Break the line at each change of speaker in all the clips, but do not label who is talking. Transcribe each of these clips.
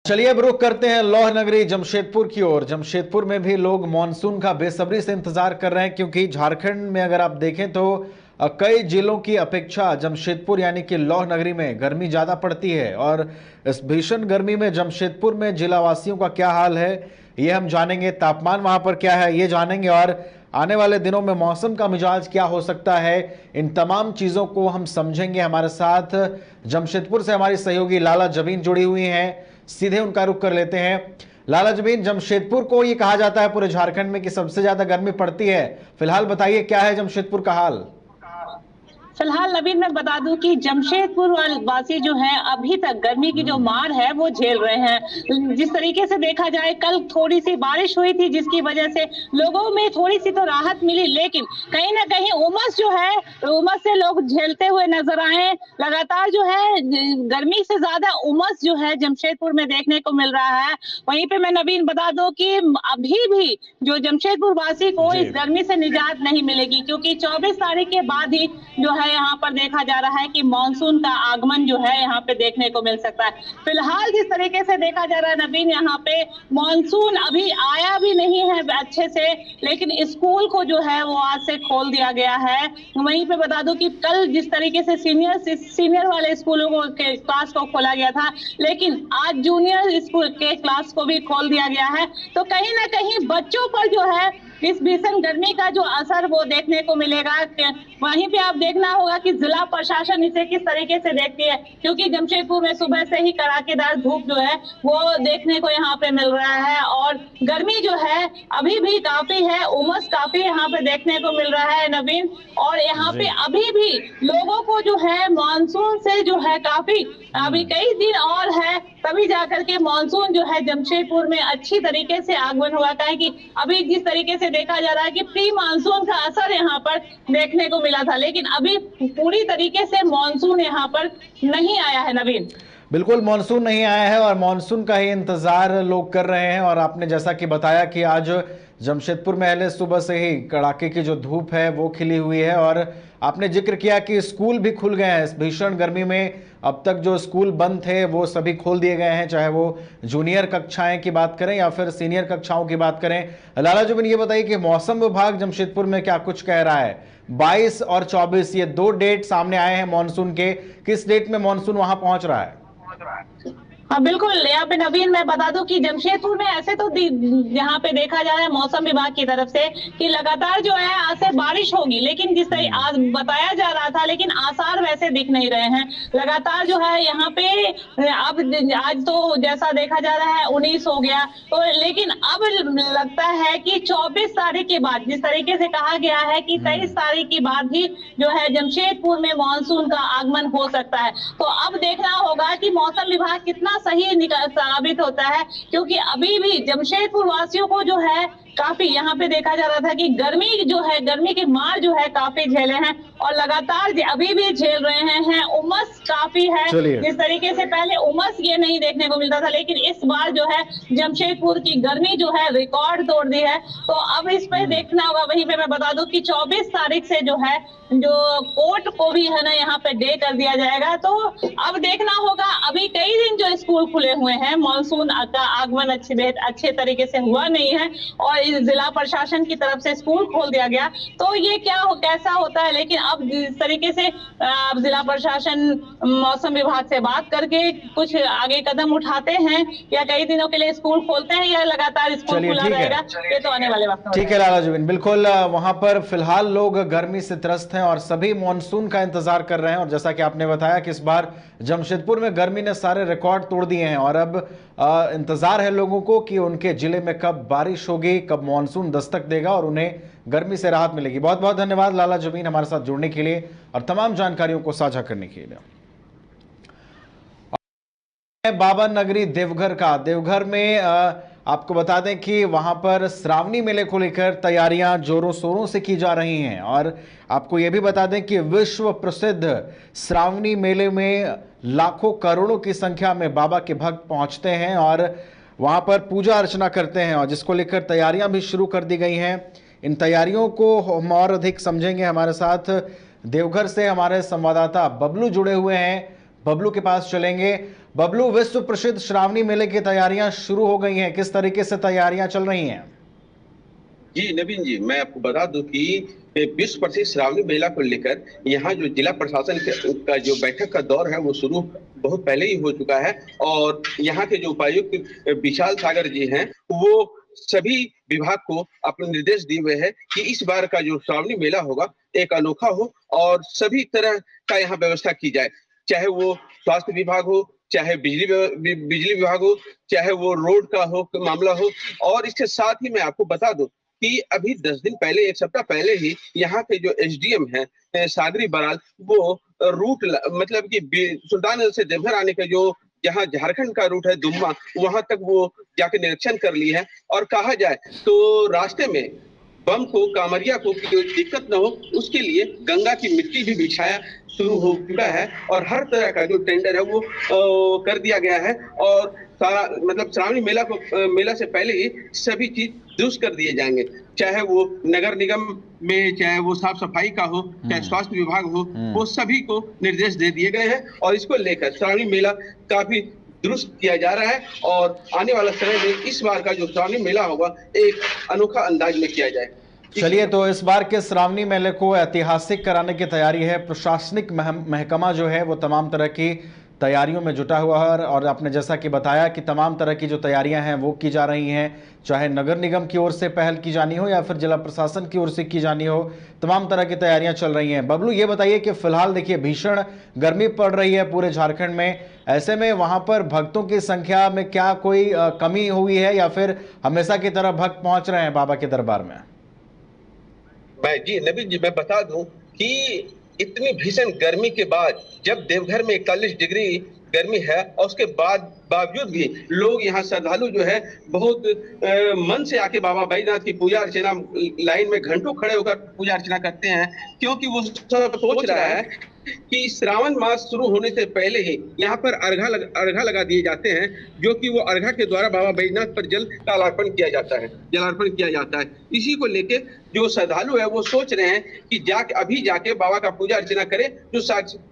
चलिए अब रुख करते हैं लौह नगरी जमशेदपुर की ओर। जमशेदपुर में भी लोग मानसून का बेसब्री से इंतजार कर रहे हैं, क्योंकि झारखंड में अगर आप देखें तो कई जिलों की अपेक्षा जमशेदपुर यानी कि लौह नगरी में गर्मी ज्यादा पड़ती है। और इस भीषण गर्मी में जमशेदपुर में जिलावासियों का क्या हाल है ये हम जानेंगे। तापमान वहां पर क्या है ये जानेंगे, और आने वाले दिनों में मौसम का मिजाज क्या हो सकता है, इन तमाम चीजों को हम समझेंगे। हमारे साथ जमशेदपुर से हमारी सहयोगी लाला जबीन जुड़ी हुई हैं, सीधे उनका रुख कर लेते हैं। लाला जबीन, जमशेदपुर को ये कहा जाता है पूरे झारखंड में कि सबसे ज्यादा गर्मी पड़ती है, फिलहाल बताइए क्या है जमशेदपुर का हाल।
फिलहाल नवीन मैं बता दूं कि जमशेदपुर वासी जो है अभी तक गर्मी की जो मार है वो झेल रहे हैं। जिस तरीके से देखा जाए, कल थोड़ी सी बारिश हुई थी जिसकी वजह से लोगों में थोड़ी सी तो राहत मिली, लेकिन कहीं ना कहीं उमस जो है, उमस से लोग झेलते हुए नजर आए। लगातार जो है गर्मी से ज्यादा उमस जो है जमशेदपुर में देखने को मिल रहा है। वहीं पे मैं नवीन बता दूं कि अभी भी जो जमशेदपुर वासी को इस गर्मी से निजात नहीं मिलेगी, क्योंकि 24 तारीख के बाद ही जो है यहाँ पर देखा जा रहा है कि मानसून का आगमन जो है यहाँ पे देखने को मिल सकता है। फिलहाल जिस तरीके से देखा जा रहा है नवीन, यहाँ पे मानसून अभी आया भी नहीं है अच्छे से, लेकिन स्कूल को जो है वो आज से खोल दिया गया है। वहीं पे बता दूं कि कल जिस तरीके से सीनियर वाले स्कूलों को के क्लास को खोला गया था, लेकिन आज जूनियर स्कूल के क्लास को भी खोल दिया गया है। तो कहीं ना कहीं बच्चों पर जो है इस भीषण गर्मी का जो असर वो देखने को मिलेगा। वहीं पे आप देखना होगा कि जिला प्रशासन इसे किस तरीके से देखती है, क्योंकि जमशेदपुर में सुबह से ही कड़ाकेदार धूप जो है वो देखने को यहाँ पे मिल रहा है, और गर्मी जो है अभी भी काफी है, उमस काफी यहाँ पे देखने को मिल रहा है नवीन। और यहाँ पे अभी भी लोगों को जो है मानसून से जो है काफी अभी कई दिन और है, तभी जाकर के मानसून जो है जमशेदपुर में अच्छी तरीके से आगमन हुआ। है कि अभी जिस तरीके से देखा जा रहा है कि प्री मानसून का असर यहाँ पर देखने को मिला था, लेकिन अभी पूरी तरीके से मानसून यहाँ पर नहीं आया है नवीन।
बिल्कुल मानसून नहीं आया है और मानसून का ही इंतजार लोग कर रहे हैं। और आपने जैसा कि बताया कि आज जमशेदपुर में पहले सुबह से ही कड़ाके की जो धूप है वो खिली हुई है, और आपने जिक्र किया कि स्कूल भी खुल गए हैं इस भीषण गर्मी में। अब तक जो स्कूल बंद थे वो सभी खोल दिए गए हैं, चाहे वो जूनियर कक्षाएं की बात करें या फिर सीनियर कक्षाओं की बात करें। लाला जुबिन, ये बताइए कि मौसम विभाग जमशेदपुर में क्या कुछ कह रहा है। 22 और 24 ये दो डेट सामने आए हैं मानसून के, किस डेट में मानसून वहां पहुंच रहा है?
हाँ बिल्कुल, यहाँ पे नवीन मैं बता दूं कि जमशेदपुर में ऐसे तो यहाँ पे देखा जा रहा है मौसम विभाग की तरफ से कि लगातार जो है आज से बारिश होगी, लेकिन जिस तरह आज बताया जा रहा था, लेकिन आसार वैसे दिख नहीं रहे हैं। लगातार जो है यहाँ पे अब आज तो जैसा देखा जा रहा है 19 हो गया, तो लेकिन अब लगता है कि 24 तारीख के बाद, जिस तरीके से कहा गया है कि 23 तारीख के बाद ही जो है जमशेदपुर में मानसून का आगमन हो सकता है। तो अब देखना होगा कि मौसम विभाग कितना सही साबित होता है, क्योंकि अभी भी जमशेदपुर वासियों को जो है काफी यहाँ पे देखा जा रहा था कि गर्मी जो है, गर्मी की मार जो है काफी झेले हैं और लगातार अभी भी झेल रहे हैं। उमस काफी है, जिस तरीके से पहले उमस ये नहीं देखने को मिलता था, लेकिन इस बार जो है जमशेदपुर की गर्मी जो है रिकॉर्ड तोड़ दी है। तो अब इस पे देखना होगा। वहीं पे मैं बता दूं कि 24 तारीख से जो है जो कोर्ट को भी है ना यहाँ पे डे कर दिया जाएगा। तो अब देखना होगा, अभी कई दिन जो स्कूल खुले हुए हैं, मानसून का आगमन अच्छे तरीके से हुआ नहीं है और जिला प्रशासन की तरफ से स्कूल खोल दिया गया, तो ये कैसा होता है। लेकिन अब जिस तरीके से अब जिला प्रशासन मौसम विभाग से बात करके कुछ आगे कदम उठाते हैं, या कई दिनों के लिए स्कूल खोलते हैं या लगातार स्कूल खुला रहेगा, ये तो आने वाले वक्त में।
ठीक है लाला जुबिन, बिल्कुल वहां पर फिलहाल लोग गर्मी से त्रस्त हैं और सभी मानसून का इंतजार कर रहे हैं। और जैसा कि आपने बताया कि इस बार जमशेदपुर में गर्मी ने सारे रिकॉर्ड तोड़ दिए हैं और अब इंतजार है लोगों को कि उनके जिले में कब बारिश होगी, कब मानसून दस्तक देगा और उन्हें गर्मी से राहत मिलेगी। बहुत बहुत धन्यवाद लाला जुबीन हमारे साथ जुड़ने के लिए और तमाम जानकारियों को साझा करने के लिए। बाबा नगरी देवघर का, देवघर में आपको बता दें कि वहां पर श्रावणी मेले को लेकर तैयारियां जोरों शोरों से की जा रही हैं। और आपको यह भी बता दें कि विश्व प्रसिद्ध श्रावणी मेले में लाखों करोड़ों की संख्या में बाबा के भक्त पहुंचते हैं और वहां पर पूजा अर्चना करते हैं, और जिसको लेकर तैयारियां भी शुरू कर दी गई हैं। इन तैयारियों को हम और अधिक समझेंगे। हमारे साथ देवघर से हमारे संवाददाता बबलू जुड़े हुए हैं, बबलू के पास चलेंगे। बबलू, विश्व प्रसिद्ध श्रावणी मेले की तैयारियां शुरू हो गई हैं, किस तरीके से तैयारियां चल रही हैं?
जी नवीन जी, मैं आपको बता दूं कि विश्व प्रसिद्ध श्रावणी मेला को लेकर यहाँ जो जिला प्रशासन का जो बैठक का दौर है वो शुरू बहुत पहले ही हो चुका है। और यहाँ के जो उपायुक्त विशाल सागर जी हैं वो सभी विभाग को अपने निर्देश दिए हुए हैं कि इस बार का जो श्रावणी मेला होगा एक अनोखा हो और सभी तरह का यहाँ व्यवस्था की जाए, चाहे वो स्वास्थ्य विभाग हो, चाहे बिजली विभाग हो, चाहे वो रोड का हो मामला हो। और इसके साथ ही मैं आपको बता दूं कि अभी 10 दिन पहले, एक सप्ताह पहले ही यहाँ के जो एसडीएम है सागरी बराल, वो रूट मतलब कि सुल्तानगंज से देवघर आने का जो जहाँ झारखंड का रूट है दुम्मा, वहां तक वो जाके निरीक्षण कर ली है। और कहा जाए तो रास्ते में बम को, कांवरिया को कोई दिक्कत न हो उसके लिए गंगा की मिट्टी भी बिछाया शुरू हो चुका है और हर तरह का जो टेंडर है वो कर दिया गया है। और सारा मतलब श्रावणी मेला से पहले ही सभी चीज दुरुस्त कर दिए जाएंगे, चाहे वो नगर निगम में, चाहे वो साफ सफाई का हो, चाहे स्वास्थ्य विभाग हो, वो सभी को निर्देश दे दिए गए हैं। और इसको लेकर श्रावणी मेला काफी दुरुस्त किया जा रहा है और आने वाला समय में इस बार का जो श्रावणी मेला होगा एक अनोखा अंदाज में किया जाए।
चलिए, तो इस बार के श्रावणी मेले को ऐतिहासिक कराने की तैयारी है। प्रशासनिक महकमा जो है वो तमाम तरह की तैयारियों में जुटा हुआ है और आपने जैसा कि बताया कि तमाम तरह की जो तैयारियां हैं वो की जा रही हैं, चाहे नगर निगम की ओर से पहल की जानी हो या फिर जिला प्रशासन की ओर से की जानी हो, तमाम तरह की तैयारियां चल रही हैं। बबलू, ये बताइए कि फिलहाल देखिए भीषण गर्मी पड़ रही है पूरे झारखंड में, ऐसे में वहां पर भक्तों की संख्या में क्या कोई कमी हुई है या फिर हमेशा की तरह भक्त पहुंच रहे हैं बाबा के दरबार में?
जी नवीन जी, मैं बता दूं कि इतनी भीषण गर्मी के बाद जब देवघर में 41 डिग्री गर्मी है और उसके बावजूद भी लोग यहाँ श्रद्धालु जो है बहुत मन से आके बाबा बैजनाथ की पूजा अर्चना लाइन में घंटों खड़े होकर पूजा अर्चना करते हैं, क्योंकि वो सोच रहा है कि श्रावण मास शुरू होने से पहले ही यहाँ पर अर्घा लगा दिए जाते हैं, जो कि वो अर्घा के द्वारा बाबा बैजनाथ पर जलार्पण किया जाता है। इसी को लेके जो श्रद्धालु है वो सोच रहे हैं कि अभी जाके बाबा का पूजा अर्चना करें,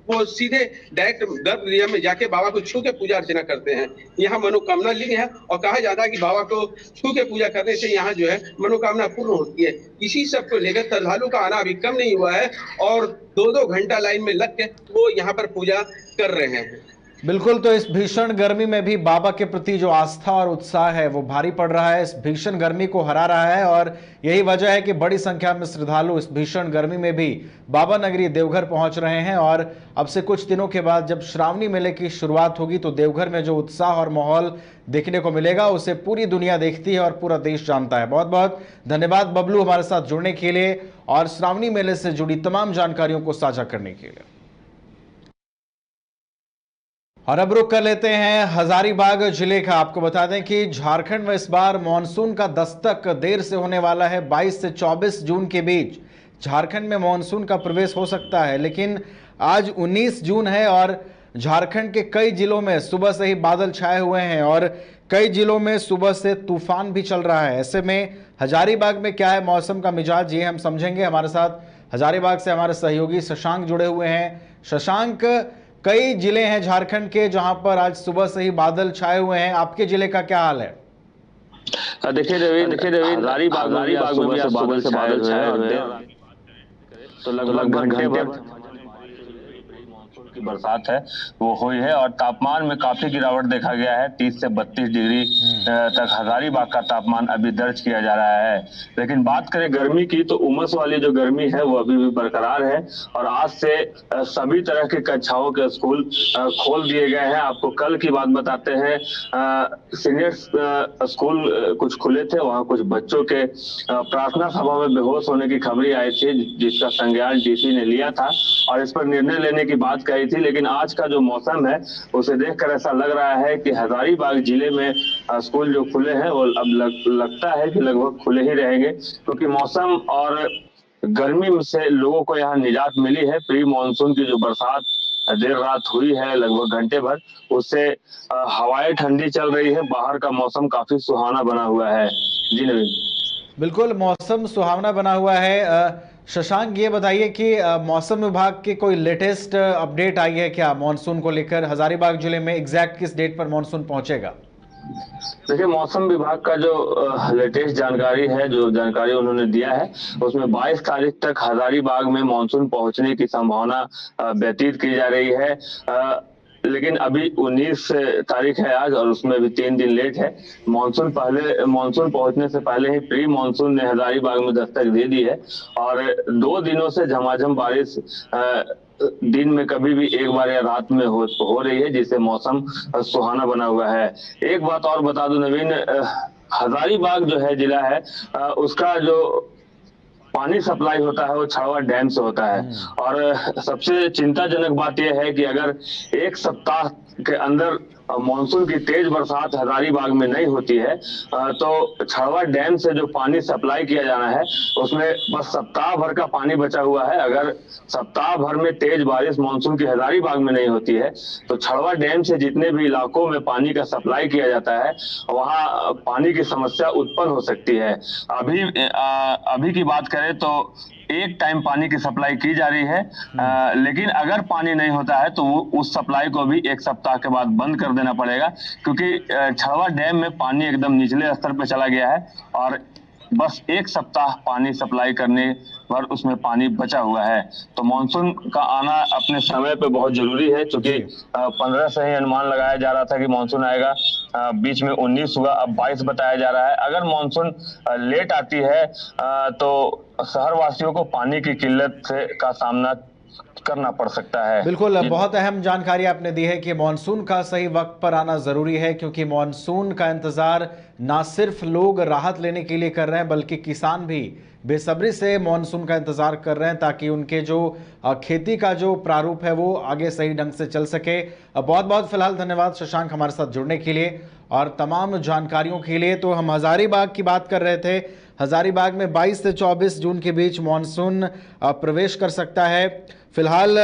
वो सीधे डायरेक्ट गर्भगृह में जाके बाबा को छू के पूजा अर्चना करते हैं। यहाँ मनोकामना लिंग है और कहा जाता है कि बाबा को छू के पूजा करने से यहाँ जो है मनोकामना पूर्ण होती है। इसी सब को लेकर श्रद्धालु का आना अभी कम नहीं हुआ है और 2-2 घंटा लाइन में लग के वो यहाँ पर पूजा कर रहे हैं।
बिल्कुल, तो इस भीषण गर्मी में भी बाबा के प्रति जो आस्था और उत्साह है वो भारी पड़ रहा है, इस भीषण गर्मी को हरा रहा है और यही वजह है कि बड़ी संख्या में श्रद्धालु इस भीषण गर्मी में भी बाबा नगरी देवघर पहुंच रहे हैं। और अब से कुछ दिनों के बाद जब श्रावणी मेले की शुरुआत होगी तो देवघर में जो उत्साह और माहौल देखने को मिलेगा उसे पूरी दुनिया देखती है और पूरा देश जानता है। बहुत बहुत धन्यवाद बबलू, हमारे साथ जुड़ने के लिए और श्रावणी मेले से जुड़ी तमाम जानकारियों को साझा करने के लिए। और अब रुक कर लेते हैं हजारीबाग जिले का। आपको बता दें कि झारखंड में इस बार मानसून का दस्तक देर से होने वाला है। 22 से 24 जून के बीच झारखंड में मानसून का प्रवेश हो सकता है, लेकिन आज 19 जून है और झारखंड के कई जिलों में सुबह से ही बादल छाए हुए हैं और कई जिलों में सुबह से तूफान भी चल रहा है। ऐसे में हजारीबाग में क्या है मौसम का मिजाज, ये हम समझेंगे। हमारे साथ हजारीबाग से हमारे सहयोगी शशांक जुड़े हुए हैं। शशांक, कई जिले हैं झारखंड के जहां पर आज सुबह से ही बादल छाए हुए हैं, आपके जिले का क्या हाल है?
देखिए रविंद्र, हजारीबाग में सुबह से बादल छाए हुए हैं, तो लगभग घंटे भर की बरसात है वो हुई है और तापमान में काफी गिरावट देखा गया है। 30 से 32 डिग्री तक हजारीबाग का तापमान अभी दर्ज किया जा रहा है। लेकिन बात करें गर्मी की तो उमस वाली जो गर्मी है वो अभी भी बरकरार है और आज से सभी तरह के कक्षाओं के स्कूल खोल दिए गए हैं। आपको कल की बात बताते हैं, सीनियर स्कूल कुछ खुले थे, वहाँ कुछ बच्चों के प्रार्थना सभा में बेहोश होने की खबरें आई थी, जिसका संज्ञान डीसी ने लिया था और इस पर निर्णय लेने की बात कही थी। लेकिन आज का जो मौसम है उसे देखकर ऐसा लग रहा है कि हजारीबाग जिले में स्कूल जो खुले हैं वो अब लगता है कि लगभग खुले ही रहेंगे, क्योंकि मौसम और गर्मी से लोगों को यहाँ निजात मिली है। प्री मानसून की जो बरसात देर रात हुई है लगभग घंटे भर, उससे हवाएं ठंडी चल रही है, बाहर का मौसम काफी सुहाना बना हुआ है। जी नवीन।
बिल्कुल, मौसम सुहावना बना हुआ है। शशांक, ये बताइए कि मौसम विभाग की कोई लेटेस्ट अपडेट आई है क्या मॉनसून को लेकर? हजारीबाग जिले में एग्जैक्ट किस डेट पर मॉनसून पहुंचेगा?
देखिए, मौसम विभाग का जो लेटेस्ट जानकारी है, जो जानकारी उन्होंने दिया है, उसमें 22 तारीख तक हजारीबाग में मानसून पहुंचने की संभावना व्यतीत की जा रही है। लेकिन अभी 19 तारीख है आज, और उसमें भी 3 दिन लेट है। मानसून पहुंचने से पहले ही प्री मानसून ने हजारीबाग में दस्तक दे दी है, और 2 दिनों से झमाझम बारिश दिन में कभी भी एक बार या रात में हो रही है, जिससे मौसम सुहाना बना हुआ है। एक बात और बता दूं नवीन, हजारीबाग जो है जिला है, उसका जो पानी सप्लाई होता है वो छावा डैम से होता है। और सबसे चिंताजनक बात यह है कि अगर एक सप्ताह के अंदर मानसून की तेज बरसात हजारीबाग में नहीं होती है, तो छावा डैम से जो पानी सप्लाई किया जाना है उसमें बस सप्ताह भर का पानी बचा हुआ है। अगर सप्ताह भर में तेज बारिश मानसून की हजारीबाग में नहीं होती है, तो छड़वा डैम से जितने भी इलाकों में पानी का सप्लाई किया जाता है वहां पानी की समस्या उत्पन्न हो सकती है। अभी की बात करें तो एक टाइम पानी की सप्लाई की जा रही है, लेकिन अगर पानी नहीं होता है तो वो उस सप्लाई को भी एक सप्ताह के बाद बंद कर देना पड़ेगा, क्योंकि छड़वा डैम में पानी एकदम निचले स्तर पर चला गया है और बस एक सप्ताह पानी सप्लाई करने पर उसमें पानी बचा हुआ है। तो मानसून का आना अपने समय पे बहुत जरूरी है, क्योंकि 15 से ही अनुमान लगाया जा रहा था कि मानसून आएगा, बीच में 19 हुआ, अब 22 बताया जा रहा है। अगर मानसून लेट आती है तो शहर वासियों को पानी की किल्लत का सामना करना पड़ सकता है।
बिल्कुल, बहुत अहम जानकारी आपने दी है कि मॉनसून का सही वक्त पर आना जरूरी है, क्योंकि मॉनसून का इंतजार ना सिर्फ लोग राहत लेने के लिए कर रहे हैं बल्कि किसान भी बेसब्री से मॉनसून का इंतजार कर रहे हैं, ताकि उनके जो खेती का जो प्रारूप है वो आगे सही ढंग से चल सके। बहुत बहुत फिलहाल धन्यवाद शशांक हमारे साथ जुड़ने के लिए और तमाम जानकारियों के लिए। तो हम हजारीबाग की बात कर रहे थे। हजारीबाग में 22 से 24 जून के बीच मॉनसून प्रवेश कर सकता है। फिलहाल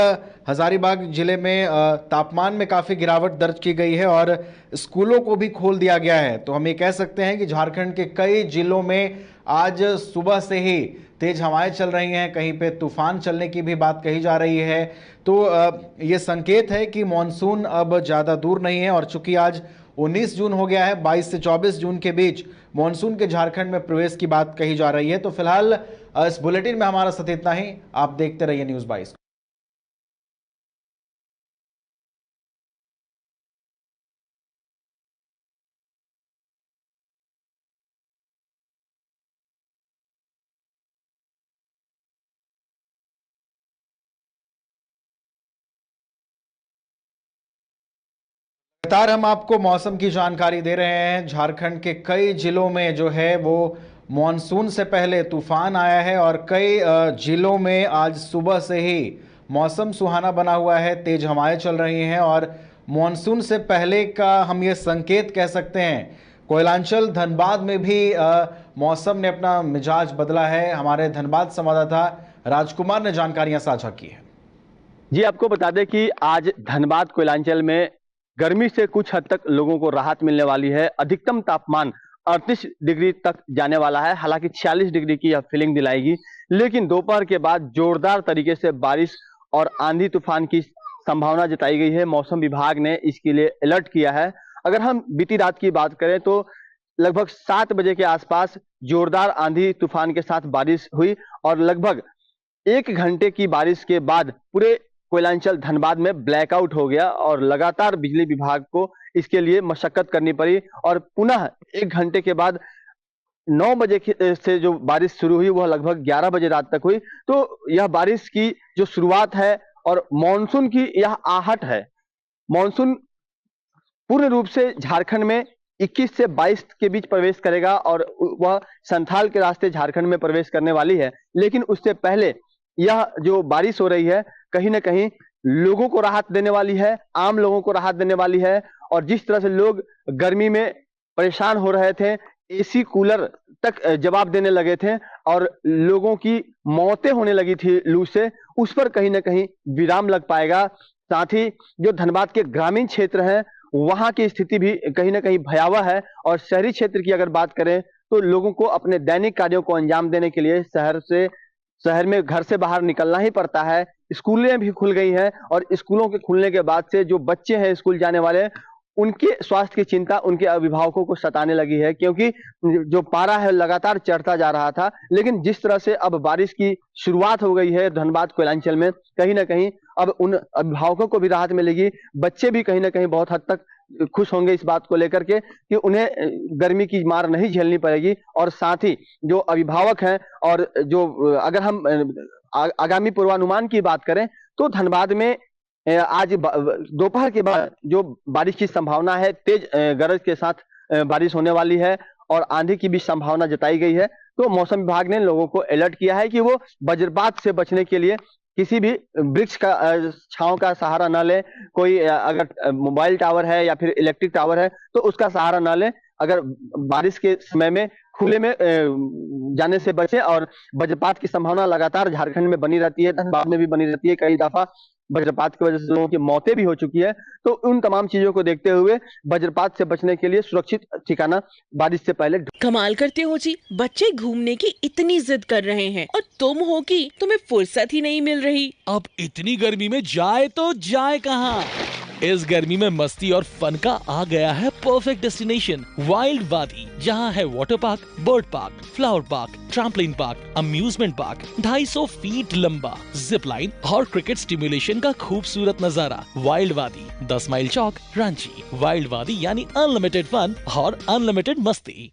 हजारीबाग जिले में तापमान में काफ़ी गिरावट दर्ज की गई है और स्कूलों को भी खोल दिया गया है। तो हम ये कह सकते हैं कि झारखंड के कई जिलों में आज सुबह से ही तेज हवाएं चल रही हैं, कहीं पे तूफान चलने की भी बात कही जा रही है। तो ये संकेत है कि मॉनसून अब ज़्यादा दूर नहीं है, और चूंकि आज 19 जून हो गया है, 22 से 24 जून के बीच मॉनसून के झारखंड में प्रवेश की बात कही जा रही है। तो फिलहाल इस बुलेटिन में हमारा साथ इतना ही। आप देखते रहिए न्यूज़ 22। लगातार हम आपको मौसम की जानकारी दे रहे हैं। झारखंड के कई जिलों में जो है वो मॉनसून से पहले तूफान आया है और कई जिलों में आज सुबह से ही मौसम सुहाना बना हुआ है, तेज हवाएं चल रही हैं और मॉनसून से पहले का हम ये संकेत कह सकते हैं। कोयलांचल धनबाद में भी मौसम ने अपना मिजाज बदला है। हमारे धनबाद संवाददाता राजकुमार ने जानकारियां साझा की है।
जी, आपको बता दें कि आज धनबाद कोयलांचल में गर्मी से कुछ हद तक लोगों को राहत मिलने वाली है। अधिकतम तापमान 38 डिग्री तक जाने वाला है। हालांकि 46 डिग्री की यह फीलिंग दिलाएगी, लेकिन दोपहर के बाद जोरदार तरीके से बारिश और आंधी तूफान की संभावना जताई गई है। मौसम विभाग ने इसके लिए अलर्ट किया है। अगर हम बीती रात की बात करें तो लगभग 7 बजे के आसपास जोरदार आंधी तूफान के साथ बारिश हुई और लगभग 1 घंटे की बारिश के बाद पूरे कोयलांचल धनबाद में ब्लैकआउट हो गया और लगातार बिजली विभाग को इसके लिए मशक्कत करनी पड़ी और पुनः 1 घंटे के बाद 9 बजे से जो बारिश शुरू हुई वह लगभग 11 बजे रात तक हुई। तो यह बारिश की जो शुरुआत है और मॉनसून की यह आहट है। मॉनसून पूर्ण रूप से झारखंड में 21 से 22 के बीच प्रवेश करेगा और वह संथाल के रास्ते झारखंड में प्रवेश करने वाली है। लेकिन उससे पहले यह जो बारिश हो रही है कहीं ना कहीं लोगों को राहत देने वाली है, आम लोगों को राहत देने वाली है। और जिस तरह से लोग गर्मी में परेशान हो रहे थे, एसी कूलर तक जवाब देने लगे थे और लोगों की मौतें होने लगी थी लू से, उस पर कहीं ना कहीं विराम लग पाएगा। साथ ही जो धनबाद के ग्रामीण क्षेत्र हैं वहां की स्थिति भी कहीं ना कहीं भयावह है और शहरी क्षेत्र की अगर बात करें तो लोगों को अपने दैनिक कार्यों को अंजाम देने के लिए शहर से शहर में घर से बाहर निकलना ही पड़ता है। स्कूलें भी खुल गई हैं और स्कूलों के खुलने के बाद से जो बच्चे हैं स्कूल जाने वाले, उनके स्वास्थ्य की चिंता उनके अभिभावकों को सताने लगी है, क्योंकि जो पारा है लगातार चढ़ता जा रहा था। लेकिन जिस तरह से अब बारिश की शुरुआत हो गई है धनबाद कोयलांचल में, कहीं ना कहीं अब उन अभिभावकों को भी राहत मिलेगी। बच्चे भी कहीं ना कहीं बहुत हद तक खुश होंगे इस बात को लेकर के कि उन्हें गर्मी की मार नहीं झेलनी पड़ेगी। और साथ ही जो अभिभावक हैं और जो अगर हम आगामी पूर्वानुमान की बात करें तो धनबाद में आज दोपहर के बाद जो बारिश की संभावना है, तेज गरज के साथ बारिश होने वाली है और आंधी की भी संभावना जताई गई है। तो मौसम विभाग ने लोगों को अलर्ट किया है कि वो वज्रपात से बचने के लिए किसी भी वृक्ष का छांव का सहारा न ले। कोई अगर मोबाइल टावर है या फिर इलेक्ट्रिक टावर है तो उसका सहारा न ले। अगर बारिश के समय में खुले में जाने से बचे। और वज्रपात की संभावना लगातार झारखंड में बनी रहती है, धनबाद में भी बनी रहती है। कई दफा वज्रपात की वजह से लोगों की मौतें भी हो चुकी है। तो उन तमाम चीजों को देखते हुए वज्रपात से बचने के लिए सुरक्षित ठिकाना बारिश से पहले।
कमाल करते हो जी, बच्चे घूमने की इतनी जिद कर रहे हैं और तुम हो कि तुम्हें फुर्सत ही नहीं मिल रही।
अब इतनी गर्मी में जाए तो जाए कहाँ? इस गर्मी में मस्ती और फन का आ गया है परफेक्ट डेस्टिनेशन, वाइल्ड वादी, जहाँ है water park, bird park, flower park, trampoline park, amusement park, 250 feet लंबा, जिप लाइन और क्रिकेट स्टिमुलेशन का खूबसूरत नजारा। वाइल्ड वादी, 10 माइल चौक, रांची। वाइल्ड वादी यानी अनलिमिटेड फन और अनलिमिटेड मस्ती।